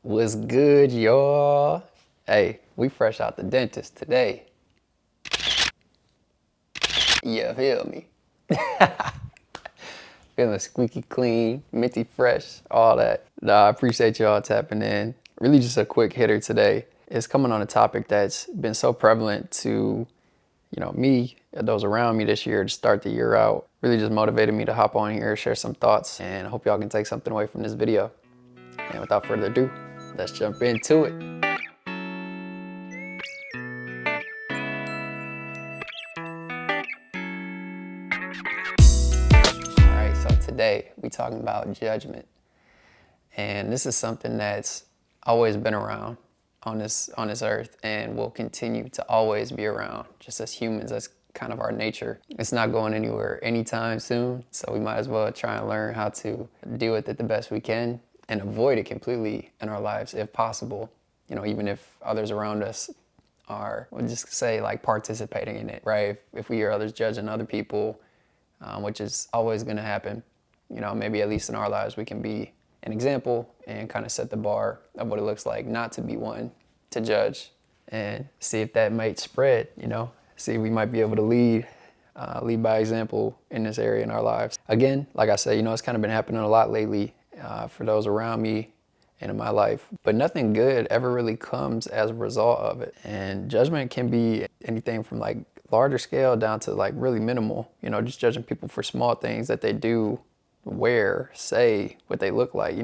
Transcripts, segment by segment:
What's good, y'all? Hey, we fresh out the dentist today. Yeah, feel me? Feeling squeaky clean, minty fresh, all that. Nah, I appreciate y'all tapping in. Really just a quick hitter today. It's coming on a topic that's been so prevalent to, me and those around me this year to start the year out. Really just motivated me to hop on here, share some thoughts, and I hope y'all can take something away from this video. And without further ado, let's jump into it. All right, so today we talking about judgment. And this is something that's always been around on this earth and will continue to always be around. Just as humans, that's kind of our nature. It's not going anywhere anytime soon, so we might as well try and learn how to deal with it the best we can and avoid it completely in our lives if possible. Even if others around us are, we'll just say, like, participating in it, right? If we hear others judging other people, which is always going to happen, maybe at least in our lives we can be an example and kind of set the bar of what it looks like not to be one to judge, and see if that might spread, see if we might be able to lead by example in this area in our lives. Again, like I said, it's kind of been happening a lot lately for those around me and in my life, but nothing good ever really comes as a result of it. And judgment can be anything from like larger scale down to like really minimal, just judging people for small things that they do, wear, say, what they look like.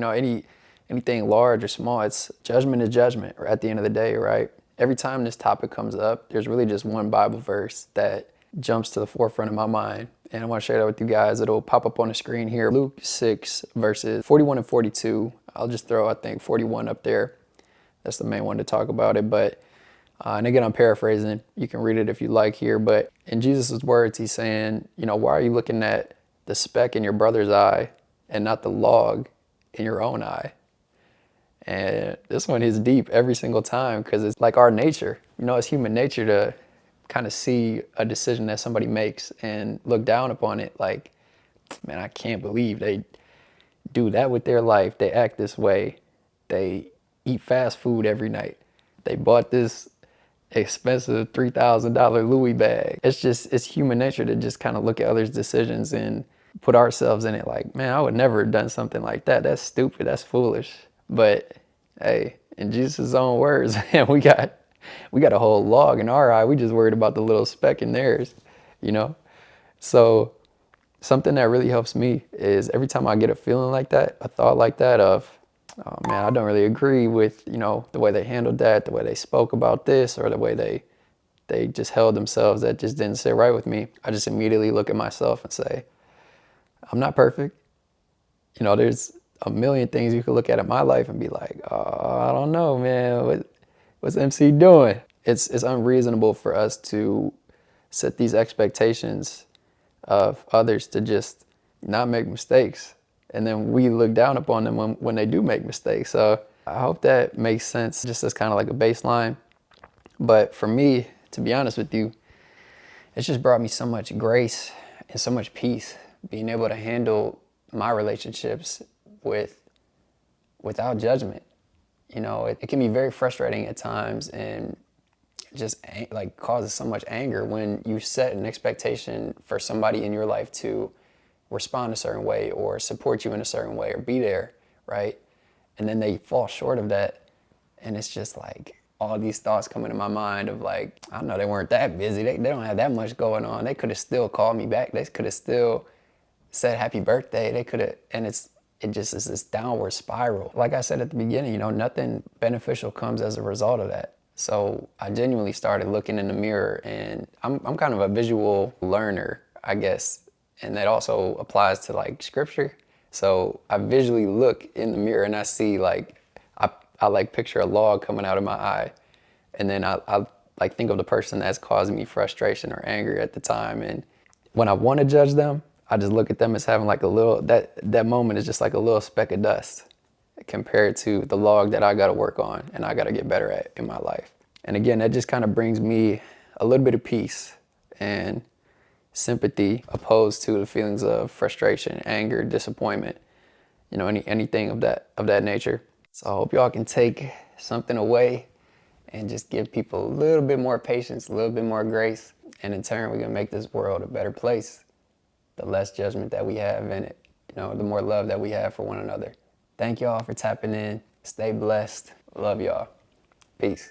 Anything large or small, it's judgment is judgment, or at the end of the day, right? Every time this topic comes up, there's really just one Bible verse that jumps to the forefront of my mind, and I want to share that with you guys. It'll pop up on the screen here. Luke 6 verses 41 and 42. I'll just throw, I think, 41 up there. That's the main one to talk about it. But and again, I'm paraphrasing. You can read it if you like here. But in Jesus' words, he's saying, why are you looking at the speck in your brother's eye and not the log in your own eye? And this one is deep every single time, because it's like our nature. It's human nature to kind of see a decision that somebody makes and look down upon it like, man, I can't believe they do that with their life. They act this way. They eat fast food every night. They bought this expensive $3,000 Louis bag. It's human nature to just kind of look at others' decisions and put ourselves in it like, man, I would never have done something like that. That's stupid. That's foolish. But hey, in Jesus' own words, man, we got a whole log in our eye. We just worried about the little speck in theirs, So something that really helps me is every time I get a feeling like that, a thought like that of, oh man, I don't really agree with, the way they handled that, the way they spoke about this, or the way they just held themselves, that just didn't sit right with me. I just immediately look at myself and say, I'm not perfect. There's a million things you could look at in my life and be like, oh, I don't know, man. What's MC doing? It's unreasonable for us to set these expectations of others to just not make mistakes, and then we look down upon them when they do make mistakes. So I hope that makes sense, just as kind of like a baseline. But for me, to be honest with you, it's just brought me so much grace and so much peace, being able to handle my relationships without judgment. It can be very frustrating at times, and just like causes so much anger when you set an expectation for somebody in your life to respond a certain way or support you in a certain way or be there, right? And then they fall short of that, and it's just like all these thoughts come into my mind of like, I don't know, they weren't that busy. They don't have that much going on. They could have still called me back. They could have still said happy birthday. They could have, and it just is this downward spiral. Like I said at the beginning, nothing beneficial comes as a result of that. So I genuinely started looking in the mirror, and I'm kind of a visual learner, I guess. And that also applies to like scripture. So I visually look in the mirror and I see like, I like picture a log coming out of my eye. And then I like think of the person that's causing me frustration or anger at the time. And when I want to judge them, I just look at them as having like a little, that moment is just like a little speck of dust compared to the log that I got to work on and I got to get better at in my life. And again, that just kind of brings me a little bit of peace and sympathy, opposed to the feelings of frustration, anger, disappointment, anything of that nature. So I hope y'all can take something away and just give people a little bit more patience, a little bit more grace. And in turn, we're gonna make this world a better place. The less judgment that we have in it, the more love that we have for one another. Thank y'all for tapping in. Stay blessed. Love y'all. Peace.